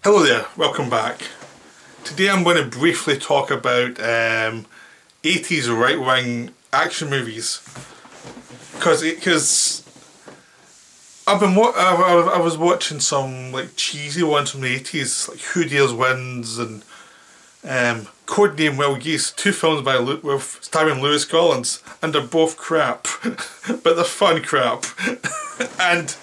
Hello there, welcome back. Today I'm going to briefly talk about 80s right-wing action movies because I was watching some like cheesy ones from the 80s, like Who Dares Wins and Codename Wild Geese, two films with starring Lewis Collins, and they're both crap, but they're fun crap. But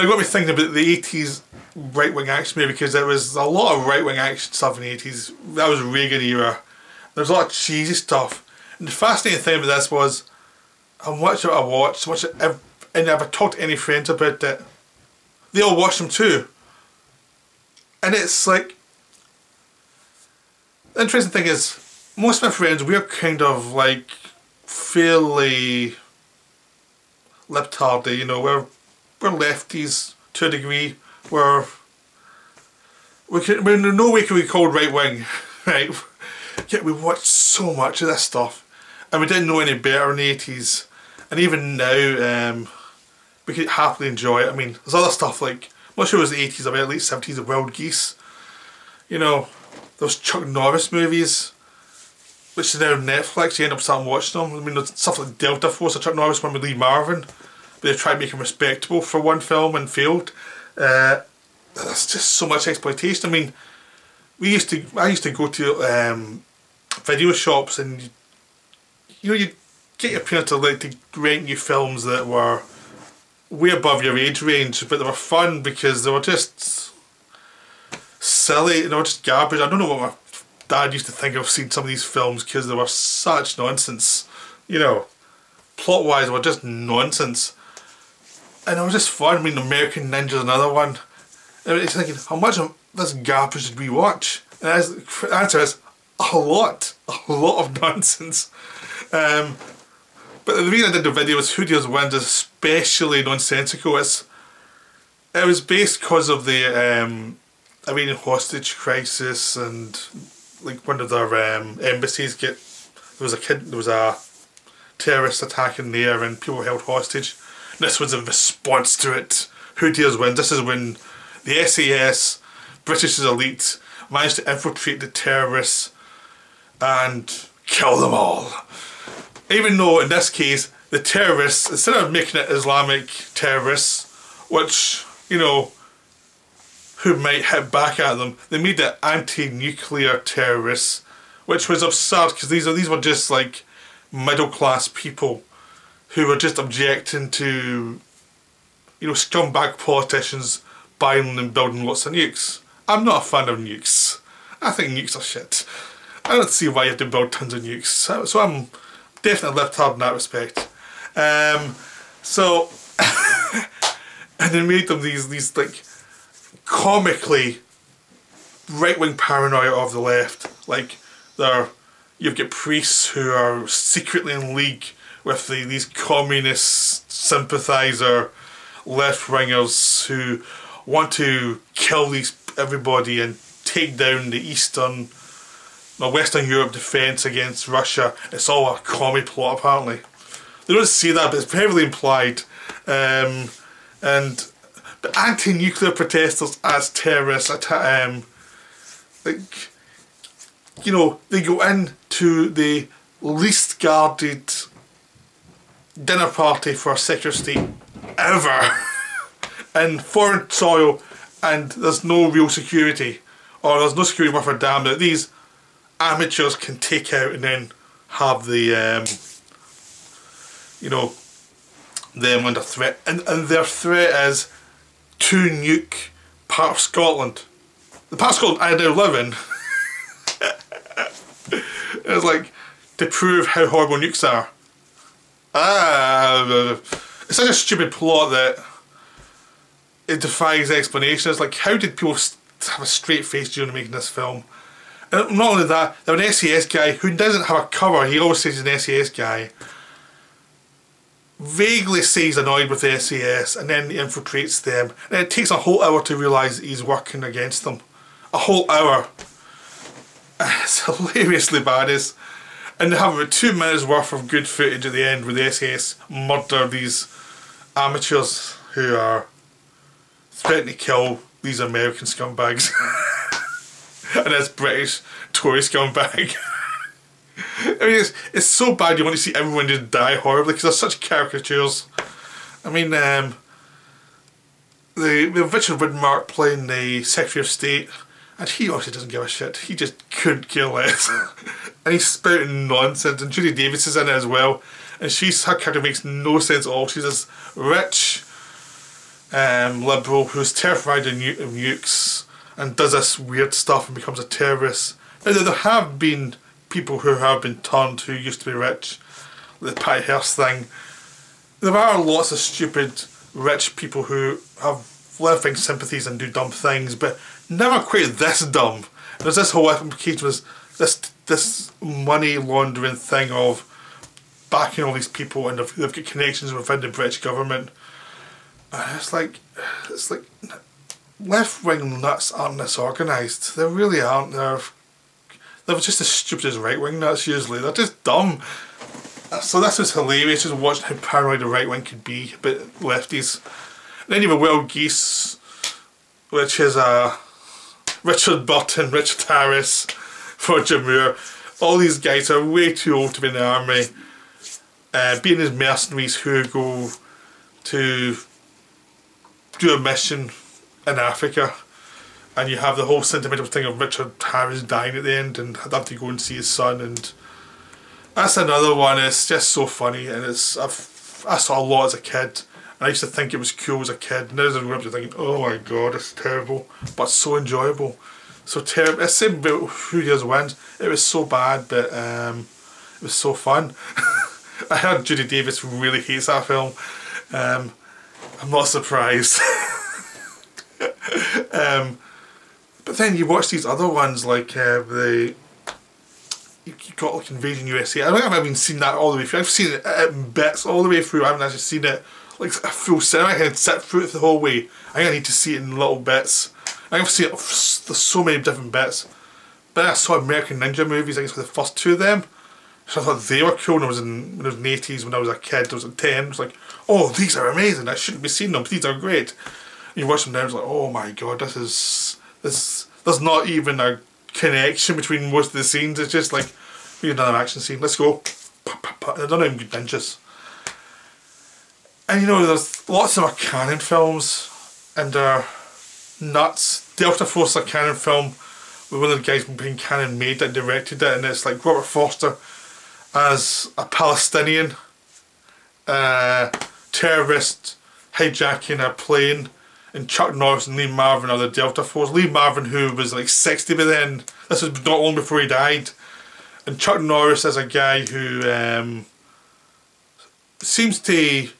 it got me thinking about the 80s right-wing action movie, because there was a lot of right-wing action stuff in the 80s. That was Reagan era. There's a lot of cheesy stuff. And the fascinating thing about this was, how much I watched, and if I talked to any friends about it, they all watched them too. And it's like, the interesting thing is, most of my friends, we're kind of like fairly lip-tardy, you know, we're lefties to a degree. We're in no way can we be called right-wing, right? Yet we watched so much of this stuff, and we didn't know any better in the 80s, and even now we could happily enjoy it. I mean, there's other stuff like, I'm not sure it was the 80s, about late 70s, the Wild Geese, you know, those Chuck Norris movies, which is now Netflix. You end up starting watching them. I mean, there's stuff like Delta Force, the Chuck Norris one with Lee Marvin, but they tried to make him respectable for one film and failed. There's just so much exploitation. I mean, I used to go to video shops, and you'd get your parents to rent you films that were way above your age range, but they were fun because they were just silly, they were just garbage. I don't know what my dad used to think of seeing some of these films, because they were such nonsense, you know, plot wise they were just nonsense. And it was just fun. I mean, American Ninja's another one. And it's thinking, how much of this garbage did we watch? And the answer is, a lot of nonsense. But the reason I did the video was Who Dares Wins is especially nonsensical. It was based because of the Iranian hostage crisis, and like one of their embassies there was a terrorist attack in there, and people were held hostage. This was a response to it. Who Dares Wins? This is when the SAS, British elite, managed to infiltrate the terrorists and kill them all. Even though in this case, the terrorists, instead of making it Islamic terrorists, which, you know, who might hit back at them, they made it anti-nuclear terrorists, which was absurd, because these were just like middle class people who were just objecting to, you know, scumbag politicians buying and building lots of nukes. I'm not a fan of nukes. I think nukes are shit. I don't see why you have to build tons of nukes. So I'm definitely left-hard in that respect. And they made them these like comically right-wing paranoia of the left. Like you've got priests who are secretly in league with these communist sympathiser left-wingers who want to kill everybody and take down the Western Europe defence against Russia. It's all a commie plot, apparently. They don't say that, but it's heavily implied. But anti-nuclear protesters as terrorists, like, you know, they go into the least guarded dinner party for a secure state ever in foreign soil, and there's no real security, or there's no security worth a damn that these amateurs can take out and then have the you know, them under threat, and their threat is to nuke part of Scotland, the part of Scotland I now live in. It's like, to prove how horrible nukes are. It's such a stupid plot that it defies explanation. It's like, how did people have a straight face during making this film? And not only that, they're an SAS guy who doesn't have a cover. He always says he's an SAS guy. Vaguely says he's annoyed with the SAS, and then he infiltrates them. And it takes a whole hour to realise he's working against them. A whole hour. It's hilariously bad. And they have about 2 minutes worth of good footage at the end where the SAS murder these amateurs who are threatening to kill these American scumbags and this British Tory scumbag. I mean, it's so bad you want to see everyone just die horribly because they're such caricatures. I mean, the Richard Widmark playing the Secretary of State, and he obviously doesn't give a shit. He just couldn't care less. And he's spouting nonsense, and Judy Davis is in it as well. And her character makes no sense at all. She's this rich liberal who's terrified of nukes and does this weird stuff and becomes a terrorist. Now, there have been people who have been turned who used to be rich, the Patty Hearst thing. There are lots of stupid rich people who have living sympathies and do dumb things, but never quite this dumb. There's this whole implication was this money laundering thing of backing all these people, and they've got connections within the British government. And it's like left-wing nuts aren't this organised. They really aren't. They're just as stupid as right-wing nuts usually. They're just dumb. So this was hilarious, just watching how paranoid the right-wing could be about lefties. And then you have Wild Geese, which is Richard Burton, Richard Harris, Roger Moore. All these guys are way too old to be in the army. Being these mercenaries who go to do a mission in Africa, and you have the whole sentimental thing of Richard Harris dying at the end and have to go and see his son, and that's another one. It's just so funny, and I saw a lot as a kid, and I used to think it was cool as a kid. Now as I grow up, you're thinking, oh my god, it's terrible, but so enjoyable, so terrible. It's the same about Who Dares Wins. It was so bad, but it was so fun. I heard Judy Davis really hates that film. I'm not surprised. But then you watch these other ones like you got like Invasion USA. I don't think I've even seen that all the way through. I've seen it in bits all the way through. I haven't actually seen it like a full cinema. I can sit through it the whole way. I think I need to see it in little bits. I've seen it. There's so many different bits. But I saw American Ninja movies. I guess for the first two of them. So I thought they were cool when I was in the 80s, when I was a kid. I was at 10. I was like, oh, these are amazing. I shouldn't be seeing them, but these are great. And you watch them now, it's like, oh my god, this. There's not even a connection between most of the scenes. It's just like, we've done an action scene, let's go. They're not even good ninjas. And you know, there's lots of them are canon films, and they're nuts. Delta Force is a canon film with one of the guys being canon made that directed it, and it's like Robert Forster as a Palestinian terrorist hijacking a plane, and Chuck Norris and Lee Marvin are the Delta Force. Lee Marvin, who was like 60 by then, this was not long before he died, and Chuck Norris is a guy who seems to be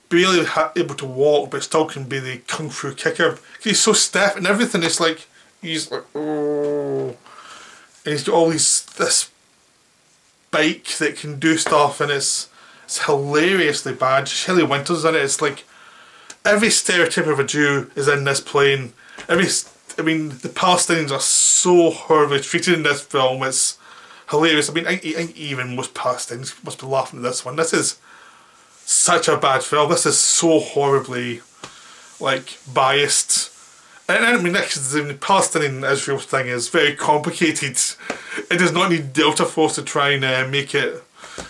really able to walk but still can be the kung fu kicker. He's so stiff and everything. It's like he's like, oh, and he's got all this bike that can do stuff, and it's hilariously bad. Shelley Winters in it. It's like every stereotype of a Jew is in this plane. I mean, the Palestinians are so horribly treated in this film. It's hilarious. I mean, I think even most Palestinians must be laughing at this one. This is such a bad film. This is so horribly like biased. And I mean, the Palestinian Israel thing is very complicated. It does not need Delta Force to try and make it,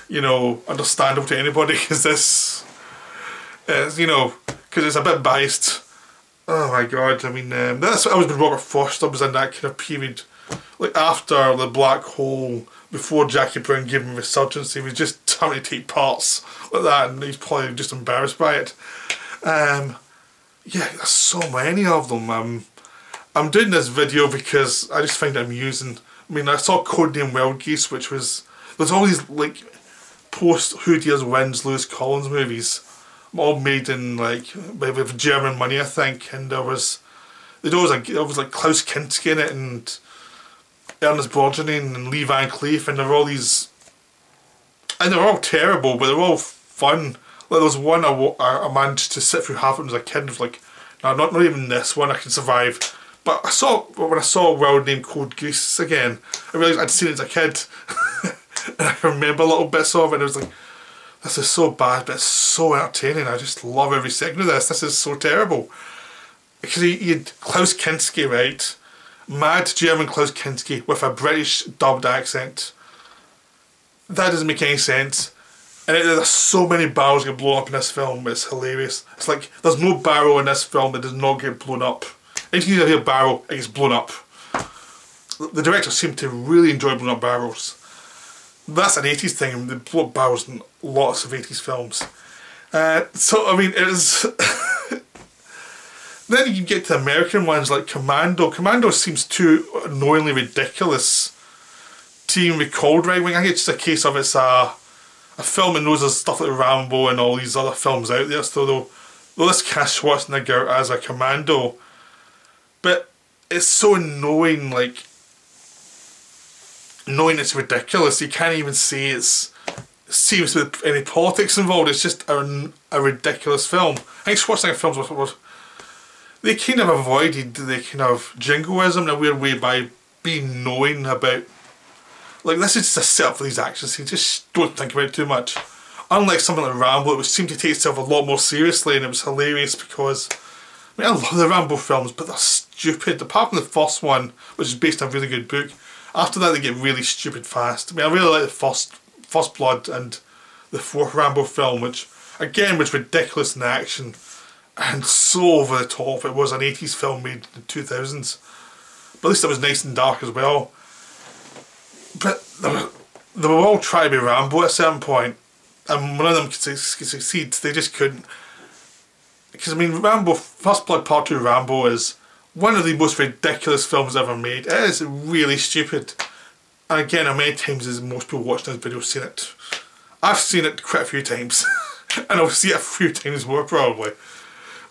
you know, understandable to anybody, because this is, you know, because it's a bit biased. Oh my god, I mean, that's what I was when Robert Forster was in that kind of period, like after the black hole, before Jackie Brown gave him a resurgence. He was just having to take parts like that, and he's probably just embarrassed by it. Yeah, there's so many of them. I'm doing this video because I just find it amusing. I mean, I saw Codename Wild Geese, which was, there's all these like post Who Dares Wins Lewis Collins movies, all made in like with German money, I think. And there was like Klaus Kinski in it, and Ernest Borgnine and Lee Van Cleef, and there were all these, and they're all terrible, but they're all fun. Like there was one I managed to sit through half of it as a kid, and was like, no, not even this one I can survive. But when I saw Wild Name Code Goose again, I realised I'd seen it as a kid. And I remember little bits of it, and I was like, this is so bad, but it's so entertaining. I just love every second of this. This is so terrible. because you had Klaus Kinski, right? Mad German Klaus Kinski with a British dubbed accent. That doesn't make any sense. And there's so many barrels get blown up in this film, it's hilarious. It's like, there's no barrel in this film that does not get blown up. Anytime you hear a barrel, it gets blown up. The director seemed to really enjoy blowing up barrels. That's an 80s thing, they blow up barrels in lots of 80s films. So, I mean, it was... Then you get to American ones like Commando. Commando seems too annoyingly ridiculous to even be called right wing. I think it's just a case of it's a film that knows there's stuff like Rambo and all these other films out there, so they'll just cast Schwarzenegger as a commando. But it's so annoying, like, knowing it's ridiculous, you can't even say it seems with any politics involved. It's just a ridiculous film. I think Schwarzenegger films were they kind of avoided the kind of jingoism in a weird way by being knowing about, like, this is just a setup for these action scenes, just don't think about it too much. Unlike something like Rambo, it seemed to take itself a lot more seriously, and it was hilarious because, I mean, I love the Rambo films, but they're stupid. Apart from the first one, which is based on a really good book, after that they get really stupid fast. I mean, I really like the First Blood and the fourth Rambo film, which, again, was ridiculous in the action. And so over the top. It was an 80s film made in the 2000s. But at least it was nice and dark as well. But they were all trying to be Rambo at a certain point. And one of them could succeed. They just couldn't. Because, I mean, Rambo, First Blood Part 2 Rambo is one of the most ridiculous films ever made. It is really stupid. And again, how many times as most people watching this video have seen it? I've seen it quite a few times. And I'll see it a few times more probably.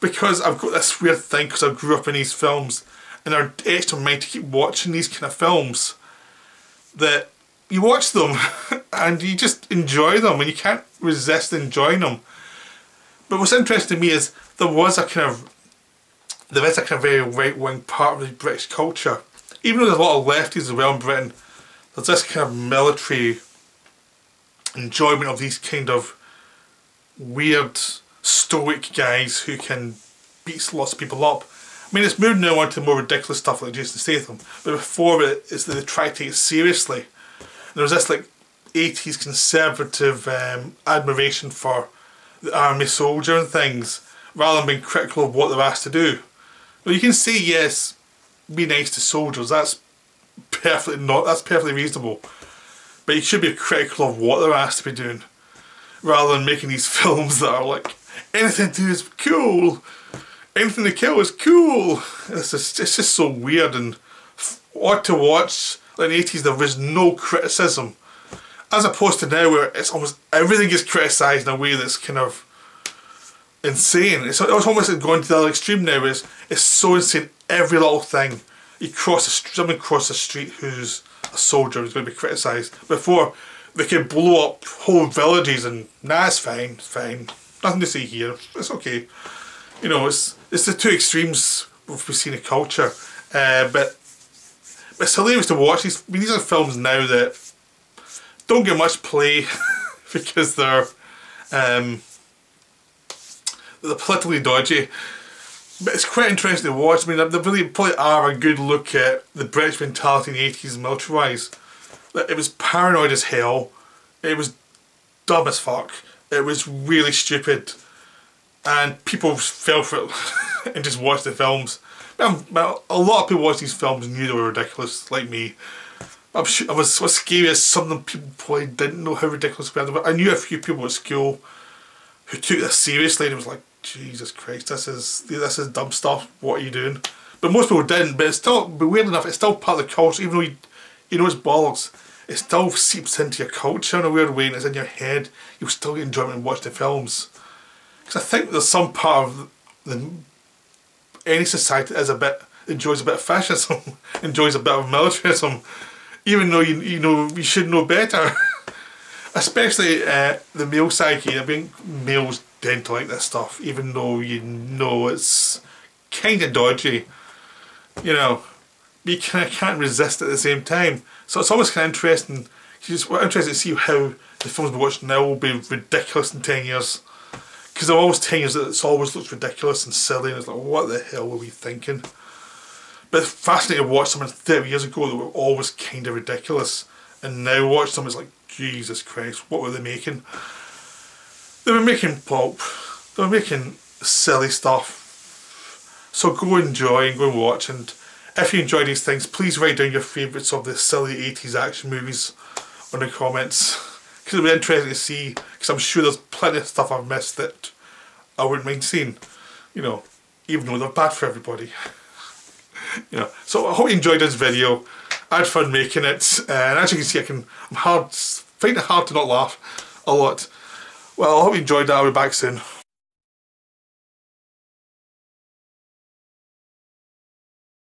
Because I've got this weird thing, because I grew up in these films and are etched on mind to keep watching these kind of films, that you watch them and you just enjoy them and you can't resist enjoying them. But what's interesting to me is there is a kind of very right-wing part of the British culture. Even though there's a lot of lefties as well in Britain, there's this kind of military enjoyment of these kind of weird stoic guys who can beat lots of people up. I mean, it's moved now on to more ridiculous stuff like Jason Statham, but before it's that they try to take it seriously. And there was this like 80s conservative admiration for the army soldier and things, rather than being critical of what they're asked to do. Well, you can say yes, be nice to soldiers, that's perfectly reasonable, but you should be critical of what they're asked to be doing, rather than making these films that are like, anything to do is cool, anything to kill is cool. It's just so weird and odd to watch. Like in the 80s there was no criticism, as opposed to now where it's almost everything is criticised in a way that's kind of insane. It's almost like going to the other extreme now. It's so insane, every little thing. You cross someone across the street who's a soldier is going to be criticised. Before, they could blow up whole villages and nah, it's fine, nothing to see here, it's okay. You know, it's the two extremes we've seen in culture. But it's hilarious to watch these. I mean, these are films now that don't get much play because they're politically dodgy. But it's quite interesting to watch. I mean, they really probably are a good look at the British mentality in the 80s military-wise. It was paranoid as hell. It was dumb as fuck. It was really stupid. And people fell for it and just watched the films. But a lot of people watched these films and knew they were ridiculous, like me. I'm sure, what's scary is some of them people probably didn't know how ridiculous they were. But I knew a few people at school who took this seriously and it was like, Jesus Christ, this is dumb stuff, what are you doing? But most people didn't, but weird enough, it's still part of the culture, even though you know it's bollocks, it still seeps into your culture in a weird way and it's in your head, you'll still get enjoyment and watch the films. Because I think there's some part of any society that enjoys a bit of fascism, enjoys a bit of militarism, even though you know you should know better. Especially the male psyche. I mean, males tend to like this stuff, even though you know it's kind of dodgy. You know, but you can't resist at the same time. So it's always kind of interesting. We're interested to see how the films we watch now will be ridiculous in 10 years. Because there are always times that it always looks ridiculous and silly, and it's like, what the hell were we thinking? But it's fascinating to watch something 30 years ago that were always kind of ridiculous, and now watch them, it's like, Jesus Christ, what were they making? They were making pulp, they were making silly stuff. So go enjoy and go and watch, and if you enjoy these things, please write down your favourites of the silly 80s action movies on the comments, because it'll be interesting to see, because I'm sure there's plenty of stuff I've missed that I wouldn't mind seeing, you know, even though they're bad for everybody. You know, so I hope you enjoyed this video. I had fun making it, and as you can see, I'm finding it hard to not laugh a lot. Well, I hope you enjoyed that. I'll be back soon.